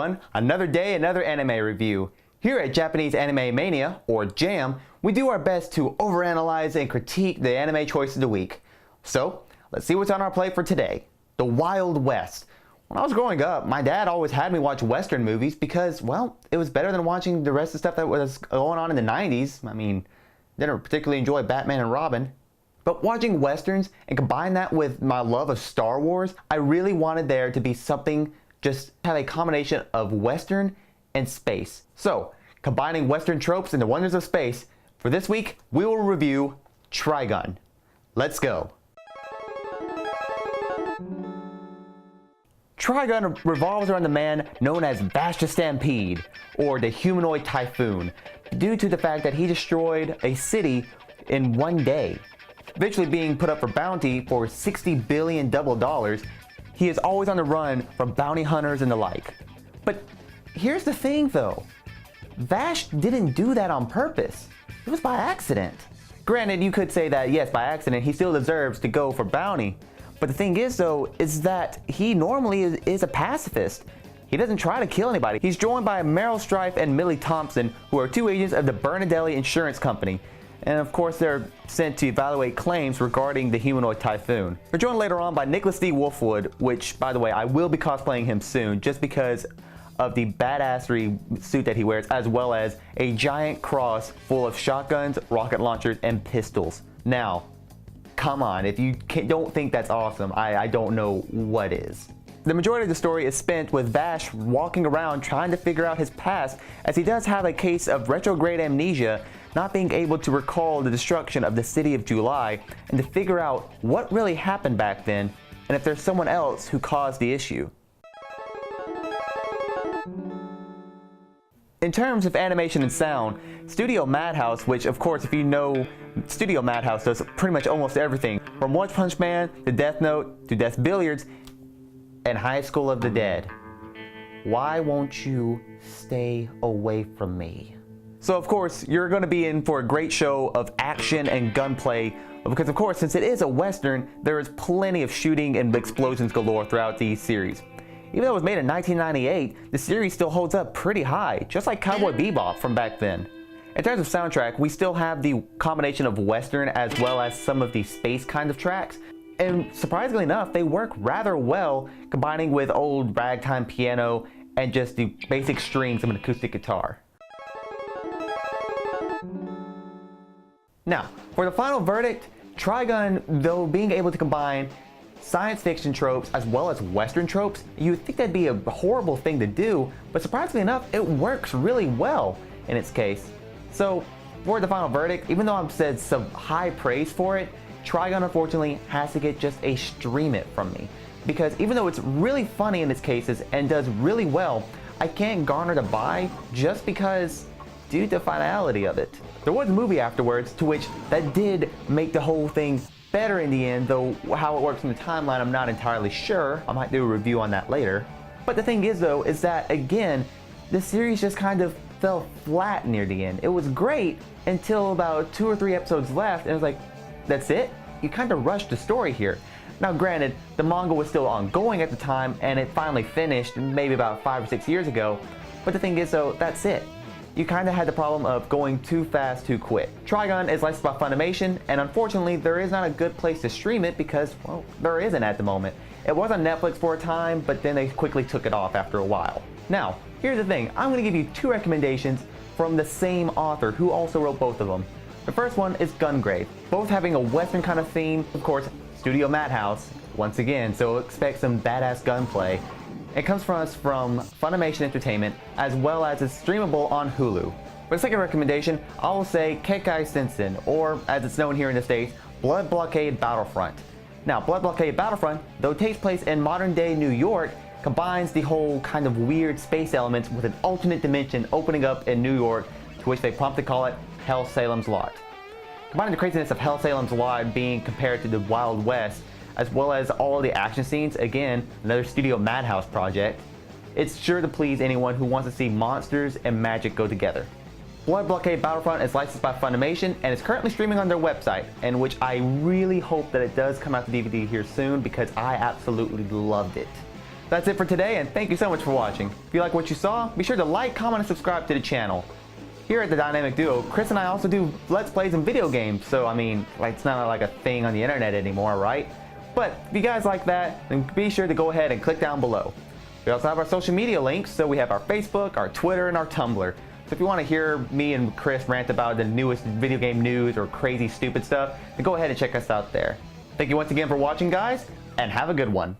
everyone, another day, another anime review. Here at Japanese Anime Mania, or JAM, we do our best to overanalyze and critique the anime choice of the week. So, let's see what's on our plate for today. The Wild West. When I was growing up, my dad always had me watch Western movies because, well, it was better than watching the rest of the stuff that was going on in the 90s. I mean, didn't particularly enjoy Batman and Robin. But watching Westerns and combine that with my love of Star Wars, I really wanted there to be something, just have a combination of Western and space. So, combining Western tropes and the wonders of space, for this week, we will review Trigun. Let's go. Trigun revolves around the man known as Vash the Stampede, or the humanoid typhoon, due to the fact that he destroyed a city in one day. Eventually being put up for bounty for $60 billion double dollars, he is always on the run from bounty hunters and the like. But here's the thing though, Vash didn't do that on purpose. It was by accident. Granted, you could say that yes, by accident, he still deserves to go for bounty. But the thing is though, is that he normally is a pacifist. He doesn't try to kill anybody. He's joined by Meryl Streep and Millie Thompson, who are two agents of the Bernardelli Insurance Company. And of course they're sent to evaluate claims regarding the humanoid typhoon. We're joined later on by Nicholas D. Wolfwood, which, by the way, I will be cosplaying him soon just because of the badassery suit that he wears, as well as a giant cross full of shotguns, rocket launchers, and pistols. Now, come on, if you don't think that's awesome, I don't know what is. The majority of the story is spent with Vash walking around trying to figure out his past, as he does have a case of retrograde amnesia, not being able to recall the destruction of the city of July, and to figure out what really happened back then, and if there's someone else who caused the issue. In terms of animation and sound, Studio Madhouse, which of course if you know, Studio Madhouse does pretty much almost everything, from One Punch Man to Death Note to Death Billiards and High School of the Dead. Why won't you stay away from me? So of course, you're going to be in for a great show of action and gunplay, because of course, since it is a Western, there is plenty of shooting and explosions galore throughout the series. Even though it was made in 1998, the series still holds up pretty high, just like Cowboy Bebop from back then. In terms of soundtrack, we still have the combination of Western as well as some of the space kind of tracks, and surprisingly enough, they work rather well combining with old ragtime piano and just the basic strings of an acoustic guitar. Now, for the final verdict, Trigun, though being able to combine science fiction tropes as well as Western tropes, you would think that'd be a horrible thing to do, but surprisingly enough, it works really well in its case. So, for the final verdict, even though I've said some high praise for it, Trigun unfortunately has to get just a stream it from me. Because even though it's really funny in its cases and does really well, I can't garner the buy just because due to the finality of it. There was a movie afterwards to which that did make the whole thing better in the end, though how it works in the timeline I'm not entirely sure. I might do a review on that later. But the thing is though, is that again, the series just kind of fell flat near the end. It was great until about 2 or 3 episodes left, and it was like, that's it? You kind of rushed the story here. Now granted, the manga was still ongoing at the time, and it finally finished maybe about 5 or 6 years ago, but the thing is though, that's it. You kind of had the problem of going too fast too quick. Trigun is licensed by Funimation, and unfortunately there is not a good place to stream it because, well, there isn't at the moment. It was on Netflix for a time, but then they quickly took it off after a while. Now, here's the thing, I'm going to give you 2 recommendations from the same author who also wrote both of them. The first one is Gungrave, both having a Western kind of theme, of course, Studio Madhouse, once again, so expect some badass gunplay. It comes from us from Funimation Entertainment, as well as it's streamable on Hulu. For the second recommendation, I will say Keikai Sensen, or as it's known here in the States, Blood Blockade Battlefront. Now, Blood Blockade Battlefront, though it takes place in modern day New York, combines the whole kind of weird space elements with an alternate dimension opening up in New York, to which they promptly call it Hell Salem's Lot. Combining the craziness of Hell Salem's Lot being compared to the Wild West, as well as all of the action scenes, again, another Studio Madhouse project, it's sure to please anyone who wants to see monsters and magic go together. Blood Blockade Battlefront is licensed by Funimation and is currently streaming on their website, in which I really hope that it does come out to DVD here soon because I absolutely loved it. that's it for today, and thank you so much for watching. If you like what you saw, be sure to like, comment, and subscribe to the channel. Here at the Dynamic Duo, Chris and I also do Let's Plays in video games, so I mean, it's not like a thing on the internet anymore, right? But if you guys like that, then be sure to go ahead and click down below. We also have our social media links, so we have our Facebook, our Twitter, and our Tumblr. So if you want to hear me and Chris rant about the newest video game news or crazy stupid stuff, then go ahead and check us out there. Thank you once again for watching, guys, and have a good one.